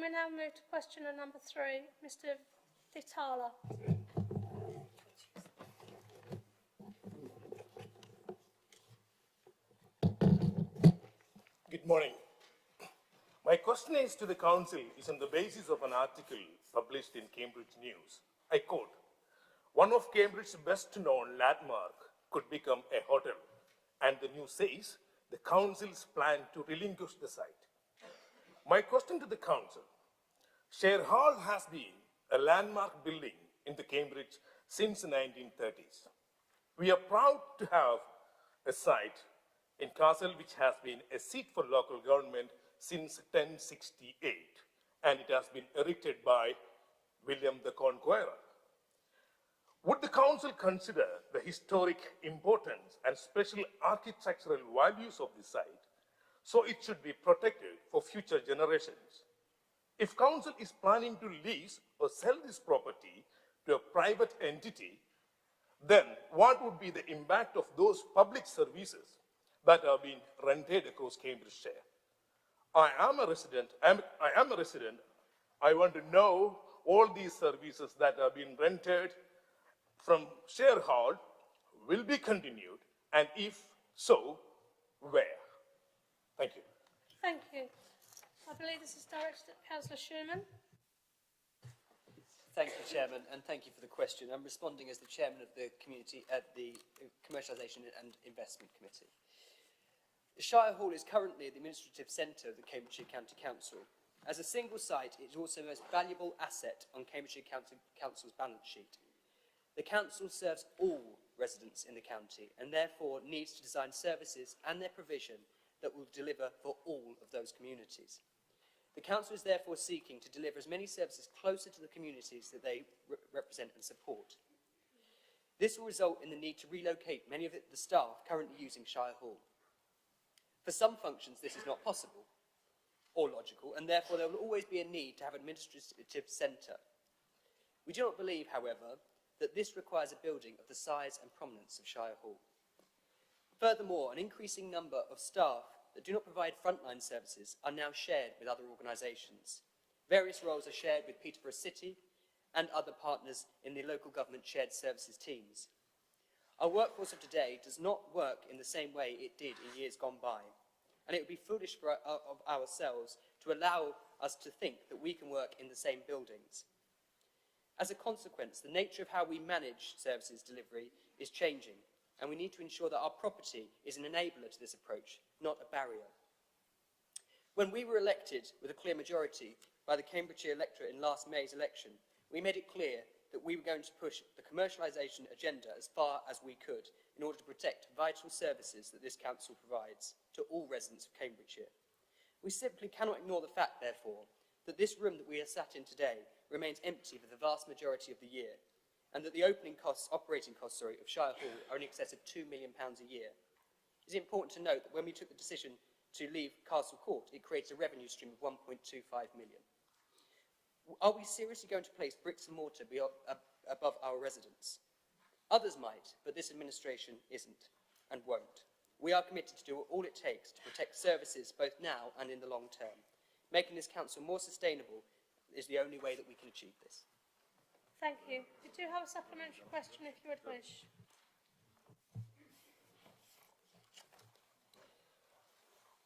we now move to questioner number 3, Mr. Vitala. Good morning. My question is to the Council is on the basis of an article published in Cambridge News. I quote, "One of Cambridge's best known landmark could become a hotel," and the news says the Council's plan to relinquish the site. My question to the Council, Share Hall has been a landmark building in the Cambridge since the 1930s. We are proud to have a site in Castle which has been a seat for local government since 1068, and it has been erected by William the Conqueror. Would the Council consider the historic importance and special architectural values of the site so it should be protected for future generations? If Council is planning to lease or sell this property to a private entity, then what would be the impact of those public services that are being rented across Cambridgeshire? I am a resident. I want to know all these services that are being rented from Share Hall will be continued, and if so, where? Thank you. Thank you. I believe this is directed at Councillor Schumann. Thank you, Chairman, and thank you for the question. I'm responding as the Chairman of the Commercialisation and Investment Committee. The Shire Hall is currently the administrative centre of the Cambridgeshire County Council. As a single site, it is also the most valuable asset on Cambridgeshire Council's balance sheet. The Council serves all residents in the county and therefore needs to design services and their provision that will deliver for all of those communities. The Council is therefore seeking to deliver as many services closer to the communities that they represent and support. This will result in the need to relocate many of the staff currently using Shire Hall. For some functions, this is not possible or logical, and therefore there will always be a need to have an administrative centre. We do not believe, however, that this requires a building of the size and prominence of Shire Hall. Furthermore, an increasing number of staff that do not provide frontline services are now shared with other organisations. Various roles are shared with Peterborough City and other partners in the local government shared services teams. Our workforce of today does not work in the same way it did in years gone by, and it would be foolish of ourselves to allow us to think that we can work in the same buildings. As a consequence, the nature of how we manage services delivery is changing, and we need to ensure that our property is an enabler to this approach, not a barrier. When we were elected with a clear majority by the Cambridgeshire electorate in last May's election, we made it clear that we were going to push the commercialisation agenda as far as we could in order to protect vital services that this council provides to all residents of Cambridgeshire. We simply cannot ignore the fact, therefore, that this room that we are sat in today remains empty for the vast majority of the year, and that the operating costs of Shire Hall are in excess of £2 million a year. It is important to note that when we took the decision to leave Castle Court, it creates a revenue stream of £1.25 million. Are we seriously going to place bricks and mortar above our residents? Others might, but this administration isn't and won't. We are committed to do all it takes to protect services both now and in the long term. Making this council more sustainable is the only way that we can achieve this. Thank you. We do have a supplementary question if you would wish.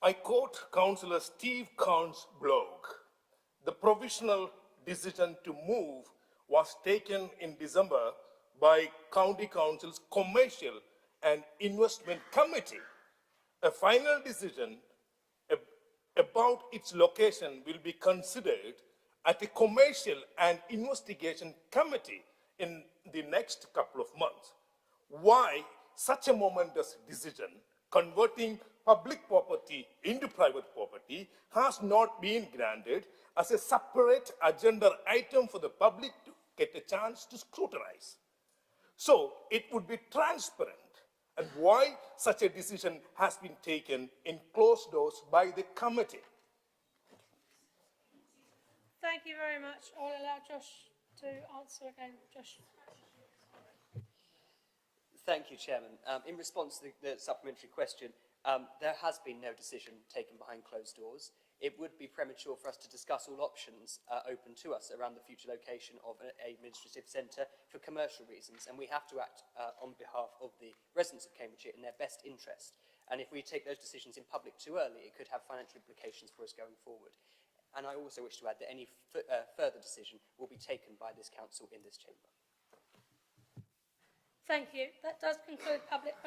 I quote Councillor Steve Khan's blog. The provisional decision to move was taken in December by County Council's Commercial and Investment Committee. A final decision about its location will be considered at a Commercial and Investigation Committee in the next couple of months. Why such a momentous decision converting public property into private property has not been granted as a separate agenda item for the public to get a chance to scrutinize? So it would be transparent, and why such a decision has been taken in closed doors by the committee. Thank you very much. I'll allow Josh to answer again. Josh. Thank you, Chairman. In response to the supplementary question, there has been no decision taken behind closed doors. it would be premature for us to discuss all options open to us around the future location of an administrative centre for commercial reasons, and we have to act on behalf of the residents of Cambridgeshire in their best interest. And if we take those decisions in public too early, it could have financial implications for us going forward. And I also wish to add that any further decision will be taken by this council in this chamber. Thank you. That does conclude public